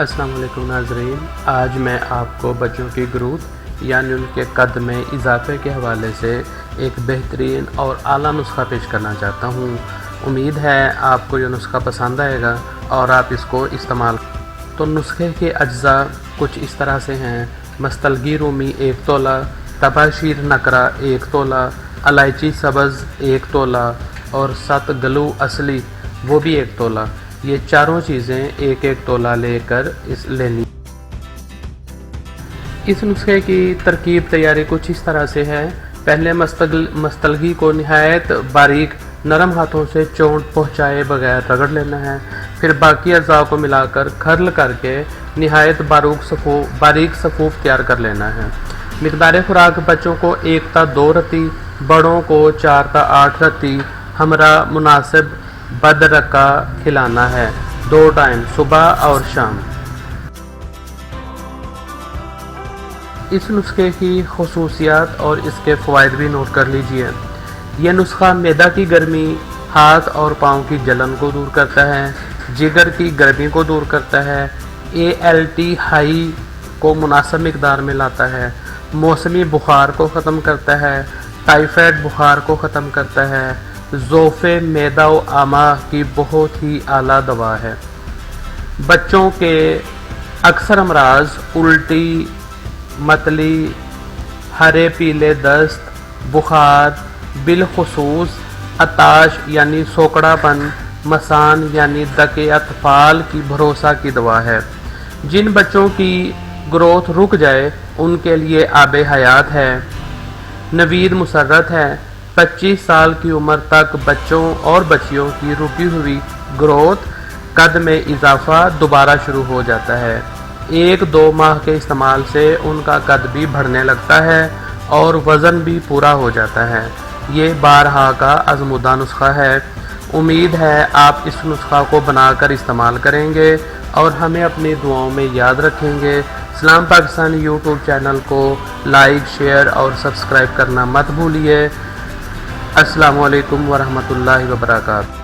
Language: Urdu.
السلام علیکم ناظرین، آج میں آپ کو بچوں کی گروتھ یعنی ان کے قد میں اضافے کے حوالے سے ایک بہترین اور اعلیٰ نسخہ پیش کرنا چاہتا ہوں۔ امید ہے آپ کو یہ نسخہ پسند آئے گا اور آپ اس کو استعمال کریں۔ تو نسخے کے اجزاء کچھ اس طرح سے ہیں: مستلگی رومی 1 تولہ، تبا شیر نکرہ 1 تولہ، الائچی سبز 1 تولہ اور 7 گلو اصلی وہ بھی 1 تولہ۔ یہ چاروں چیزیں 1 تولہ لے کر لینی۔ اس نسخے کی ترکیب تیاری کچھ اس طرح سے ہے: پہلے مستلگی کو نہایت باریک نرم ہاتھوں سے چونٹ پہنچائے بغیر رگڑ لینا ہے، پھر باقی اجزاء کو ملا کر کھرل کر کے نہایت باریک صفوف تیار کر لینا ہے۔ مقدار خوراک: بچوں کو 1 تا 2 رتی، بڑوں کو 4 تا 8 رتی ہمراہ مناسب بدرقہ کھلانا ہے، 2 ٹائم صبح اور شام۔ اس نسخے کی خصوصیات اور اس کے فوائد بھی نوٹ کر لیجئے۔ یہ نسخہ معدہ کی گرمی، ہاتھ اور پاؤں کی جلن کو دور کرتا ہے، جگر کی گرمی کو دور کرتا ہے، ALT ہائی کو مناسب مقدار میں لاتا ہے، موسمی بخار کو ختم کرتا ہے، ٹائیفائڈ بخار کو ختم کرتا ہے، ضعف معدہ و امعاء کی بہت ہی اعلیٰ دوا ہے۔ بچوں کے اکثر امراض الٹی، متلی، ہرے پیلے دست، بخار، بالخصوص عطاش یعنی سوکڑا پن، مسان یعنی دق اطفال کی بھروسہ کی دوا ہے۔ جن بچوں کی گروتھ رک جائے ان کے لیے آب حیات ہے۔ نوید مسرت ہے: 25 سال کی عمر تک بچوں اور بچیوں کی رکی ہوئی گروتھ قد میں اضافہ دوبارہ شروع ہو جاتا ہے۔ 1-2 ماہ کے استعمال سے ان کا قد بھی بڑھنے لگتا ہے اور وزن بھی پورا ہو جاتا ہے۔ یہ بارہا کا آزمودہ نسخہ ہے۔ امید ہے آپ اس نسخہ کو بنا کر استعمال کریں گے اور ہمیں اپنی دعاؤں میں یاد رکھیں گے۔ اسلام پاکستان یوٹیوب چینل کو لائک، شیئر اور سبسکرائب کرنا مت بھولیے۔ السلام علیکم ورحمۃ اللہ وبرکاتہ۔